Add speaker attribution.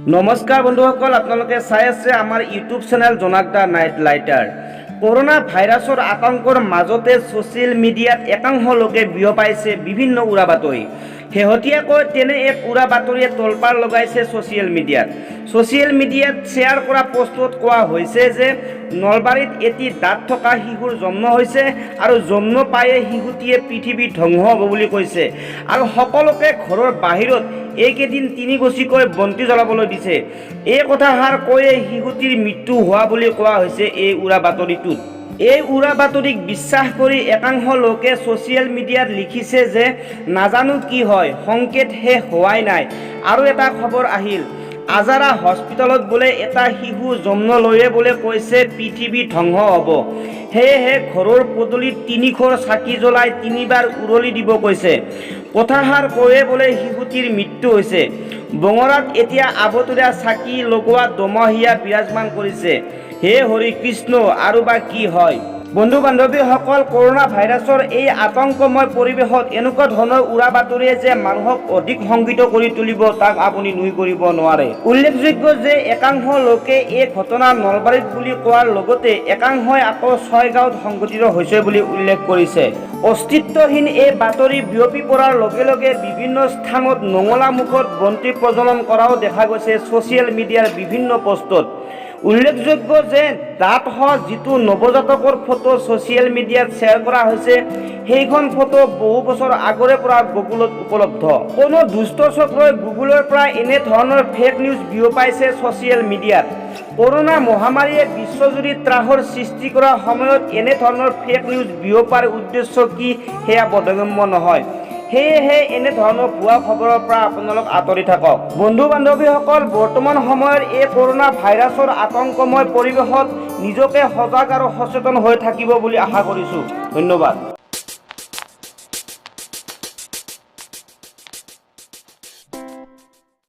Speaker 1: নমস্কাৰ বন্ধুসকল, আপোনালোকে চাই আছে আমাৰ ইউটিউব চেনেল জোনাক দা নাইট লাইটাৰ। কৰোনা ভাইৰাছৰ আতংকৰ মাজতে ছ'চিয়েল মিডিয়াত একাংশ লোকে বিয়পাইছে বিভিন্ন উৰা বাতৰি। শেহতীয়াকৈ তেনে এক উৰা বাতৰিয়ে তলপাৰ লগাইছে ছ'চিয়েল মিডিয়াত শ্বেয়াৰ কৰা পোষ্টত কোৱা হৈছে যে নলবাৰীত এটি দাঁত থকা শিশুৰ জন্ম হৈছে আৰু জন্ম পায়ে শিশুটিয়ে পৃথিৱী ধ্বংস হ'ব বুলি কৈছে আৰু সকলোকে ঘৰৰ বাহিৰত এইকেইদিন তিনিগছিকৈ বন্তি জ্বলাবলৈ দিছে। এই কথাষাৰ কৈয়ে শিশুটিৰ মৃত্যু হোৱা বুলি কোৱা হৈছে এই উৰা বাতৰিটোত। এই উৰা বাতৰিক বিশ্বাস কৰি একাংশ লোকে ছ'চিয়েল মিডিয়াত লিখিছে যে নাজানো কি হয়, সংকেত শেষ হোৱাই নাই। আৰু এটা খবৰ আহিল, আজাৰা হস্পিটেলত বোলে এটা শিশু জন্ম লৈয়ে বোলে কৈছে পৃথিৱী ধ্বংস হ'ব। সেয়েহে ঘৰৰ পদূলিত 3 চাকি জ্বলাই 3বাৰ উৰুলি দিব কৈছে। কথাষাৰ কৈয়ে বোলে শিশুটিৰ মৃত্যু হৈছে। বঙৰাত এতিয়া আবতৰীয়া চাকি লগোৱা দমহিয়া বিৰাজমান কৰিছে। হে হৰি কৃষ্ণ, আৰু বা কি হয়। বন্ধু বান্ধৱীসকল, কৰোনা ভাইৰাছৰ এই আতংকময় পৰিৱেশত এনেকুৱা ধৰণৰ উৰা বাতৰিয়ে যে মানুহক অধিক শংকিত কৰি তুলিব তাক আপুনি নুই কৰিব নোৱাৰে। উল্লেখযোগ্য যে একাংশ লোকে এই ঘটনা নলবাৰীত বুলি কোৱাৰ লগতে একাংশই আকৌ ছয়গাঁৱত সংঘটিত হৈছে বুলি উল্লেখ কৰিছে। অস্তিত্বহীন এই বাতৰি বিয়পি পৰাৰ লগে লগে বিভিন্ন স্থানত নঙলা মুখত বন্তি প্ৰজ্বলন কৰাও দেখা গৈছে ছ'চিয়েল মিডিয়াৰ বিভিন্ন পোষ্টত। উল্লেখযোগ্য যে দাঁতসহ যিটো নৱজাতকৰ ফটো ছ'চিয়েল মিডিয়াত শ্বেয়াৰ কৰা হৈছে, সেইখন ফটো বহু বছৰ আগৰে পৰা গুগলত উপলব্ধ। কোনো দুষ্ট চক্ৰই গুগলৰ পৰা এনে ধৰণৰ ফেক নিউজ বিয়পাইছে ছ'চিয়েল মিডিয়াত। কৰোনা মহামাৰীয়ে বিশ্বজুৰি ত্ৰাসৰ সৃষ্টি কৰাৰ সময়ত এনে ধৰণৰ ফেক নিউজ বিয়পাৰ উদ্দেশ্য কি সেয়া বোধগম্য নহয়। সেয়েহে এনে ধৰণৰ ভুৱা খবৰৰ পৰা আপোনালোক আঁতৰি থাকক। বন্ধু বান্ধৱীসকল, বৰ্তমান সময়ৰ এই কৰোনা ভাইৰাছৰ আতংকময় পৰিৱেশত নিজকে সজাগ আৰু সচেতন হৈ থাকিব বুলি আশা কৰিছোঁ। ধন্যবাদ।